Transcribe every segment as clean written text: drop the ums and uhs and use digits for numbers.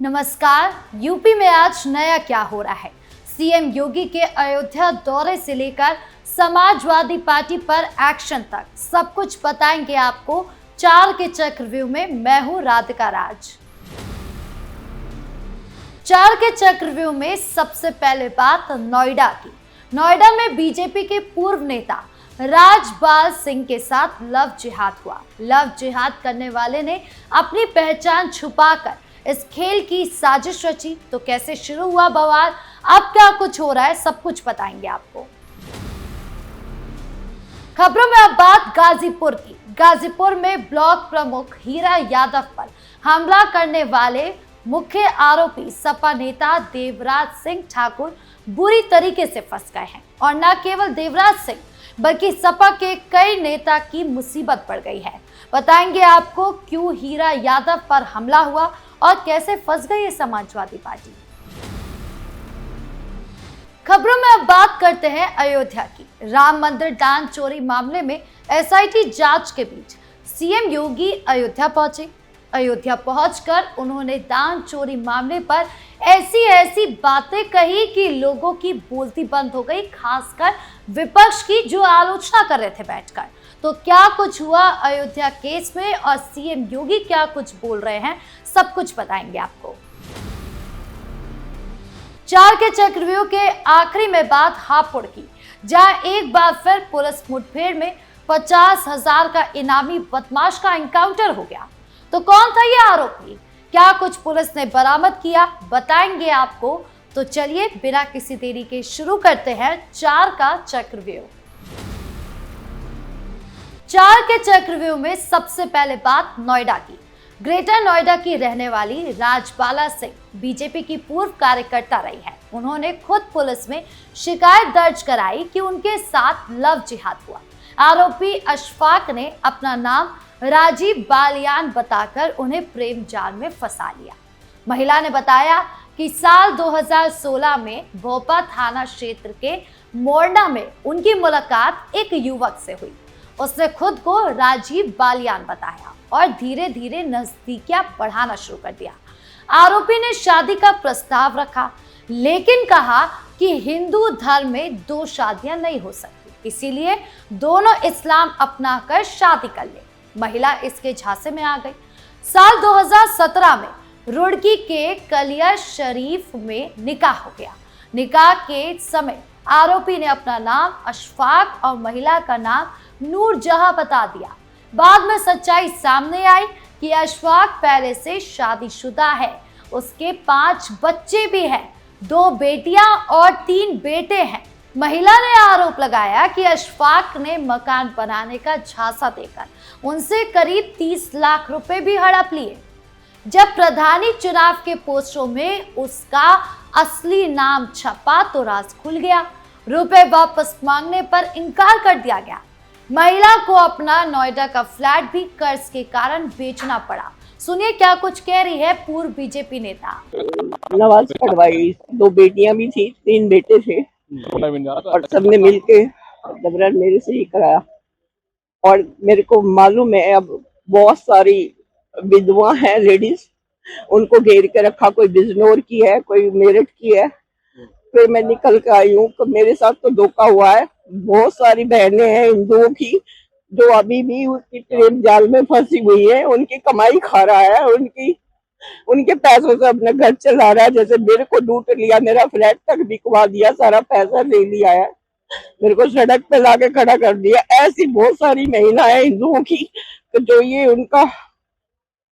नमस्कार। यूपी में आज नया क्या हो रहा है? सीएम योगी के अयोध्या दौरे से लेकर समाजवादी पार्टी पर एक्शन तक सब कुछ बताएंगे आपको 4 के चक्रव्यूह में। मैं हूं राधिका राज। 4 के चक्रव्यूह में सबसे पहले बात नोएडा की। नोएडा में बीजेपी के पूर्व नेता राजपाल सिंह के साथ लव जिहाद हुआ। लव जिहाद करने वाले ने अपनी पहचान छुपाकर इस खेल की साजिश रची। तो कैसे शुरू हुआ बवाल, अब क्या कुछ हो रहा है, सब कुछ बताएंगे आपको। खबरों में अब बात गाजीपुर की। गाजीपुर में ब्लॉक प्रमुख हीरा यादव पर हमला करने वाले मुख्य आरोपी सपा नेता देवराज सिंह ठाकुर बुरी तरीके से फंस गए हैं। और न केवल देवराज सिंह बल्कि सपा के कई नेता की मुसीबत पड़ गई है। बताएंगे आपको क्यों हीरा यादव पर हमला हुआ और कैसे फंस गई है समाजवादी पार्टी। खबरों में अब बात करते हैं अयोध्या की। राम मंदिर दान चोरी मामले में एसआईटी जांच के बीच सीएम योगी अयोध्या पहुंचे। अयोध्या पहुंचकर उन्होंने दान चोरी मामले पर ऐसी बातें कही कि लोगों की बोलती बंद हो गई, खासकर विपक्ष की, जो आलोचना कर रहे थे बैठकर। तो क्या कुछ हुआ अयोध्या केस में और सीएम योगी क्या कुछ बोल रहे हैं, सब कुछ बताएंगे आपको। 4 के चक्रव्यूह के आखिरी में बात हापुड़ की, जहां एक बार फिर पुलिस मुठभेड़ में 50,000 का इनामी बदमाश का एनकाउंटर हो गया। तो कौन था ये आरोपी, क्या कुछ पुलिस ने बरामद किया, बताएंगे आपको। तो चलिए बिना किसी देरी के शुरू करते हैं 4 का चक्रव्यूह। 4 के चक्रव्यूह में सबसे पहले बात नोएडा की। ग्रेटर नोएडा की रहने वाली राजबाला सिंह बीजेपी की पूर्व कार्यकर्ता रही है। उन्होंने खुद पुलिस में शिकायत दर्ज कराई कि उनके साथ लव जिहाद हुआ। आरोपी अशफाक ने अपना नाम राजीव बालियान बताकर उन्हें प्रेम जाल में फंसा लिया। महिला ने बताया कि साल 2016 में भोपा थाना क्षेत्र के मोरना में उनकी मुलाकात एक युवक से हुई। उसने खुद को राजीव बालियान बताया और धीरे धीरे नजदीकियां बढ़ाना शुरू कर दिया। आरोपी ने शादी का प्रस्ताव रखा, लेकिन कहा कि हिंदू धर्म में 2 शादियां नहीं हो सकती, इसीलिए दोनों इस्लाम अपनाकर शादी कर ले। महिला इसके झांसे में आ गई। साल 2017 में रुड़की के कलिया शरीफ में निकाह हो गया। निकाह के समय आरोपी ने अपना नाम अशफाक और महिला का नाम नूरजहां बता दिया। बाद में सच्चाई सामने आई कि अशफाक पहले से शादीशुदा है। उसके 5 बच्चे भी हैं, 2 बेटियां और 3 बेटे हैं। महिला ने आरोप लगाया कि अशफाक ने मकान बनाने का झांसा देकर उनसे करीब 30 लाख रुपए भी हड़प लिए। जब प्रधानी चुनाव के पोस्टरों में उसका असली नाम छपा तो राज खुल गया। रुपए वापस मांगने पर इनकार कर दिया गया। महिला को अपना नोएडा का फ्लैट भी कर्ज के कारण बेचना पड़ा। सुनिए क्या कुछ कह रही है पूर्व बीजेपी नेता। नमाज पढ़वाई, 2 बेटियां भी थी, 3 बेटे थे और सबने मिलके जबरन मेरे से ही कराया। और मेरे को मालूम है अब बहुत सारी विधवा हैं लेडीज, उनको घेर के रखा। कोई बिजनौर की है, कोई मेरठ की है। फिर मैं निकल के आई हूँ। तो मेरे साथ तो धोखा हुआ है। बहुत सारी बहनें हैं हिंदुओं की जो अभी भी उसकी प्रेम जाल में फंसी हुई है। उनकी कमाई खा रहा है, उनके पैसों से अपना घर चला रहा है। जैसे मेरे को लूट लिया, मेरा फ्लैट तक बिकवा दिया, सारा पैसा ले लिया है, मेरे को सड़क पे लाके खड़ा कर दिया। ऐसी बहुत सारी महिलाएं हिंदुओं की जो ये उनका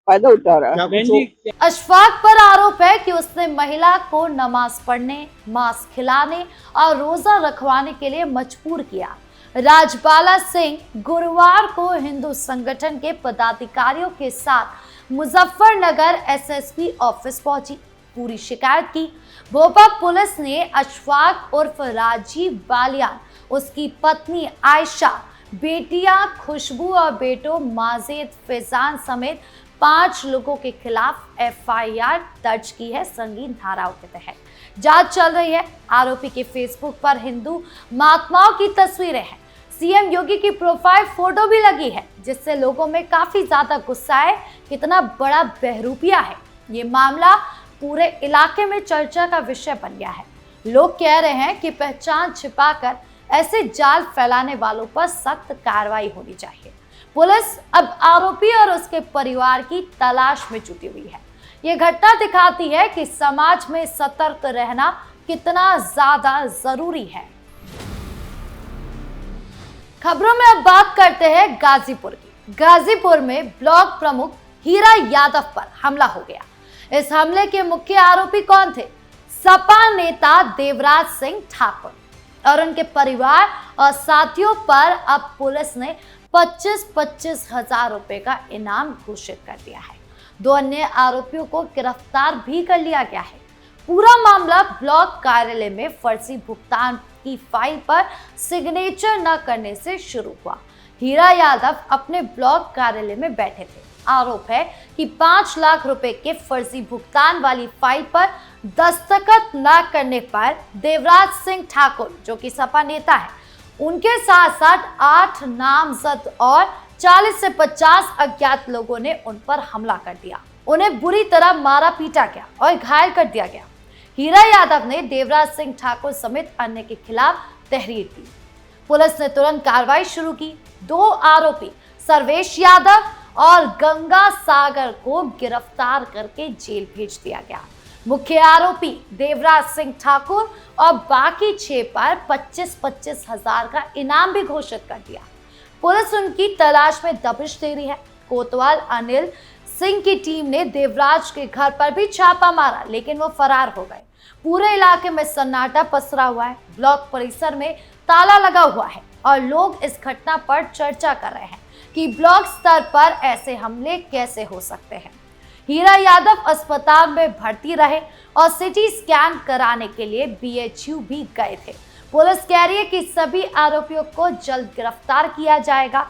फायदा उठा रहा है। अशफाक पर आरोप है कि उसने महिला को नमाज पढ़ने, मांस खिलाने और रोजा रखवाने के लिए मजबूर किया। राजबाला सिंह गुरुवार को हिंदू संगठन के पदाधिकारियों के साथ मुजफ्फरनगर एसएसपी ऑफिस पहुंची, पूरी शिकायत की। भोपाल पुलिस ने अशफाक उर्फ राजीव बालियान, उसकी पत्नी आयशा, बेटियां खुशबू और बेटो माजिद फैजान समेत 5 लोगों के खिलाफ एफआईआर दर्ज की है संगीन धाराओं के तहत। जांच चल रही है। आरोपी के फेसबुक पर हिंदू महात्माओं की तस्वीरें हैं। सीएम योगी की प्रोफाइल फोटो भी लगी है, जिससे लोगों में काफी ज्यादा गुस्सा है। कितना बड़ा बहरूपिया है। ये मामला पूरे इलाके में चर्चा का विषय बन गया है। लोग कह रहे हैं कि पहचान छिपाकर ऐसे जाल फैलाने वालों पर सख्त कार्रवाई होनी चाहिए। पुलिस अब आरोपी और उसके परिवार की तलाश में जुटी हुई है। ये घटना दिखाती है कि समाज में सतर्क रहना कितना ज्यादा जरूरी है। खबरों में अब बात करते हैं गाजीपुर की। गाजीपुर में ब्लॉक प्रमुख हीरा यादव पर हमला हो गया। इस हमले के मुख्य आरोपी कौन थे? सपा नेता देवराज सिंह ठाकुर और उनके परिवार और साथियों पर अब पुलिस ने 25-25 हजार रुपए का इनाम घोषित कर दिया है। 2 अन्य आरोपियों को गिरफ्तार भी कर लिया गया है। पूरा मामला ब्लॉक कार्यालय में फर्जी भुगतान की फाइल पर सिग्नेचर न करने से शुरू हुआ। हीरा यादव अपने ब्लॉक कार्यालय में बैठे थे। आरोप है कि 5 लाख रुपए के फर्जी भुगतान वाली फाइल पर दस्तखत न करने पर देवराज सिंह ठाकुर, जो कि सपा नेता है, उनके साथ साथ 8 नामजद और 40 से 50 अज्ञात लोगों ने उन पर हमला कर दिया। उन्हें बुरी तरह मारा पीटा गया और घायल कर दिया गया। हीरा यादव ने देवराज सिंह ठाकुर समेत अन्य के खिलाफ तहरीर दी। पुलिस ने तुरंत कार्रवाई शुरू की। 2 आरोपी सर्वेश यादव और गंगा सागर को गिरफ्तार करके जेल भेज दिया गया। मुख्य आरोपी देवराज सिंह ठाकुर और बाकी 6 पर 25-25 हजार का इनाम भी घोषित कर दिया। पुलिस उनकी तलाश में दबिश दे रही है। कोतवाल अनिल सिंह की टीम ने देवराज के घर पर भी छापा मारा, लेकिन वो फरार हो गए। पूरे इलाके में सन्नाटा पसरा हुआ है। ब्लॉक परिसर में ताला लगा हुआ है और लोग इस घटना पर चर्चा कर रहे हैं कि ब्लॉक स्तर पर ऐसे हमले कैसे हो सकते हैं। हीरा यादव अस्पताल में भर्ती रहे और सिटी स्कैन कराने के लिए BHU भी गए थे। पुलिस कह रही है कि सभी आरोपियों को जल्द गिरफ्तार किया जाएगा।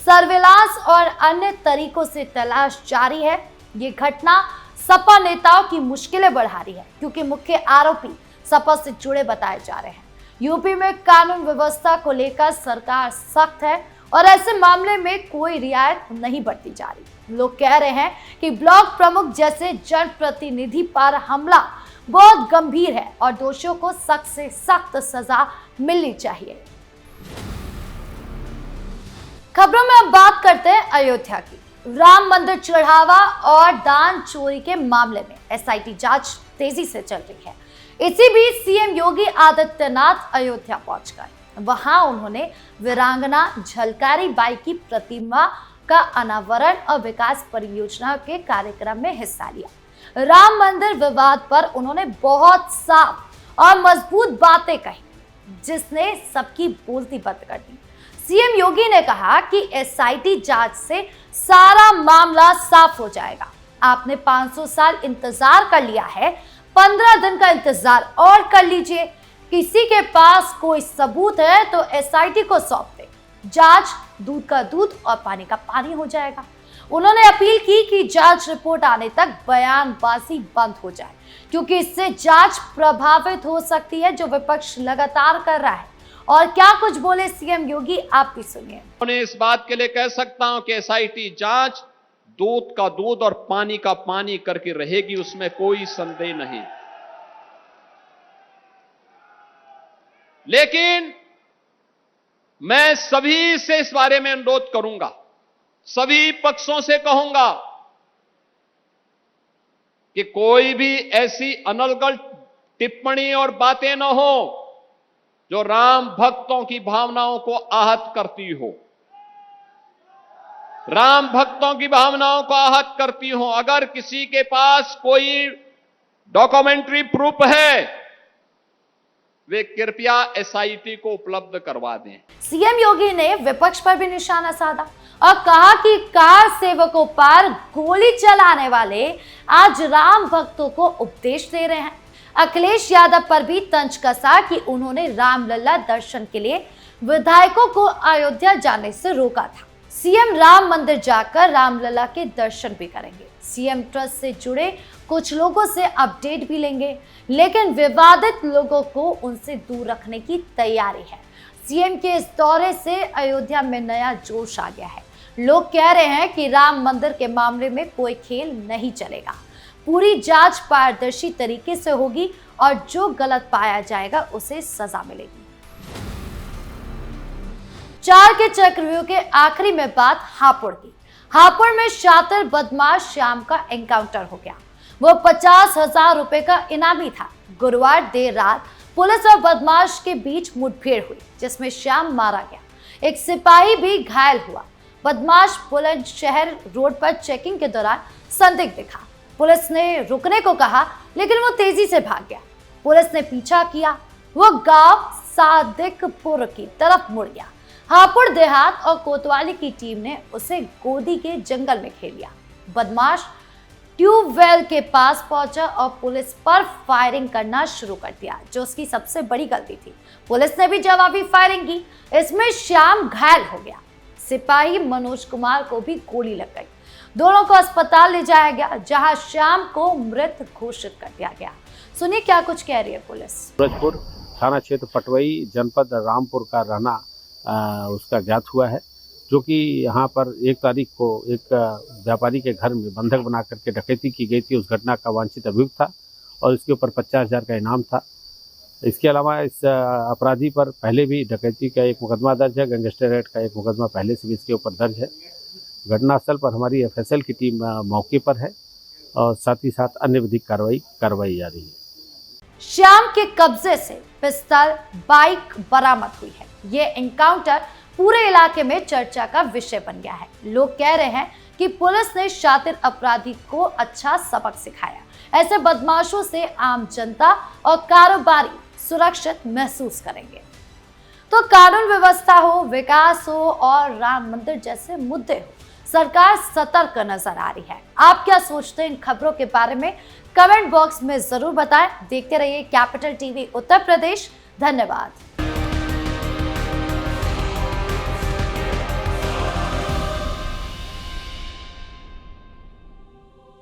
सर्विलांस और अन्य तरीकों से तलाश जारी है। ये घटना सपा नेताओं की मुश्किलें बढ़ा रही है, क्योंकि मुख्य आरोपी सपा से जुड़े बताए जा रहे हैं। यूपी में कानून व्यवस्था को लेकर सरकार सख्त है और ऐसे मामले में कोई रियायत नहीं बरती जा रही। लोग कह रहे हैं कि ब्लॉक प्रमुख जैसे जनप्रतिनिधि पर हमला बहुत गंभीर है और दोषियों को सख्त से सख्त सजा मिलनी चाहिए। खबरों में अब बात करते हैं अयोध्या की। राम मंदिर चढ़ावा और दान चोरी के मामले में SIT जांच तेजी से चल रही है। इसी बीच CM योगी आदित्यनाथ अयोध्या पहुंच गए। वहां उन्होंने वीरांगना झलकारी बाई की प्रतिमा का अनावरण और विकास परियोजना के कार्यक्रम में हिस्सा लिया। राम मंदिर विवाद पर उन्होंने बहुत साफ और मजबूत बातें कही, जिसने सबकी बोलती बंद कर दी। CM योगी ने कहा कि SIT जांच से सारा मामला साफ हो जाएगा। आपने 500 साल इंतजार कर लिया है, 15 दिन का इंतजार और कर लीजिए। किसी के पास कोई सबूत है तो SIT को सौंप दे। जांच दूध का दूध और पानी का पानी हो जाएगा। उन्होंने अपील की कि जांच रिपोर्ट आने तक बयानबाजी बंद हो जाए, क्योंकि इससे जांच प्रभावित हो सकती है, जो विपक्ष लगातार कर रहा है। और क्या कुछ बोले CM योगी, आप भी सुनिए। मैं इस बात के लिए कह सकता हूं कि SIT जांच दूध का दूध और पानी का पानी करके रहेगी, उसमें कोई संदेह नहीं। लेकिन मैं सभी से इस बारे में अनुरोध करूंगा, सभी पक्षों से कहूंगा कि कोई भी ऐसी अनर्गल टिप्पणी और बातें न हो जो राम भक्तों की भावनाओं को आहत करती हो, राम भक्तों की भावनाओं को आहत करती हो। अगर किसी के पास कोई डॉक्यूमेंट्री प्रूफ है, वे कृपया SIT को उपलब्ध करवा दें। CM योगी ने विपक्ष पर भी निशाना साधा और कहा कि कार सेवकों पर गोली चलाने वाले आज राम भक्तों को उपदेश दे रहे हैं। अखिलेश यादव पर भी तंज कसा कि उन्होंने रामलला दर्शन के लिए विधायकों को अयोध्या जाने से रोका था। CM राम मंदिर जाकर रामलला के दर्शन भी करेंगे। CM ट्रस्ट से जुड़े कुछ लोगों से अपडेट भी लेंगे, लेकिन विवादित लोगों को उनसे दूर रखने की तैयारी है। CM के इस दौरे से अयोध्या में नया जोश आ गया है। लोग कह रहे हैं कि राम मंदिर के मामले में कोई खेल नहीं चलेगा। पूरी जांच पारदर्शी तरीके से होगी और जो गलत पाया जाएगा उसे सजा मिलेगी। 4 के चक्रव्यूह के आखिरी में बात हापुड़ की। हापुड़ में शातिर बदमाश श्याम का एनकाउंटर हो गया। वो 50,000 रुपए का इनामी था। गुरुवार देर रात पुलिस और बदमाश के बीच मुठभेड़ हुई, जिसमें श्याम मारा गया। एक सिपाही भी घायल हुआ। बदमाश बुलंदशहर रोड पर चेकिंग के दौरान संदिग्ध दिखा। पुलिस ने रुकने को कहा, लेकिन वो तेजी से भाग गया। पुलिस ने पीछा किया। वो गांव सादिकपुर की तरफ मुड़ गया। हापुड़ देहात और कोतवाली की टीम ने उसे गोदी के जंगल में घेर लिया। बदमाश ट्यूबवेल के पास पहुंचा और पुलिस पर फायरिंग करना शुरू कर दिया, जो उसकी सबसे बड़ी गलती थी। पुलिस ने भी जवाबी फायरिंग की। इसमें श्याम घायल हो गया। सिपाही मनोज कुमार को भी गोली लग गई। दोनों को अस्पताल ले जाया गया, जहां श्याम को मृत घोषित कर दिया गया। सुनिए क्या कुछ कह रही है पुलिस। सूरजपुर थाना क्षेत्र पटवई जनपद रामपुर का रहना उसका ज्ञात हुआ है, जो कि यहाँ पर 1 तारीख को एक व्यापारी के घर में बंधक बना करके डकैती की गई थी। उस घटना का वांछित अभियुक्त था और इसके ऊपर 50,000 का इनाम था। इसके अलावा इस अपराधी पर पहले भी डकैती का एक मुकदमा दर्ज है। गैंगस्टर एक्ट का एक मुकदमा पहले से भी इसके ऊपर दर्ज है। घटनास्थल पर हमारी FSL की टीम मौके पर है और साथ ही साथ अन्य विधिक कार्रवाई जा रही है। श्याम के कब्जे से पिस्तौल, बाइक बरामद हुई है। ये एनकाउंटर पूरे इलाके में चर्चा का विषय बन गया है। लोग कह रहे हैं कि पुलिस ने शातिर अपराधी को अच्छा सबक सिखाया। ऐसे बदमाशों से आम जनता और कारोबारी सुरक्षित महसूस करेंगे। तो कानून व्यवस्था हो, विकास हो और राम मंदिर जैसे मुद्दे हो, सरकार सतर्क नजर आ रही है। आप क्या सोचते हैं इन खबरों के बारे में? कमेंट बॉक्स में जरूर बताएं। देखते रहिए कैपिटल टीवी उत्तर प्रदेश। धन्यवाद।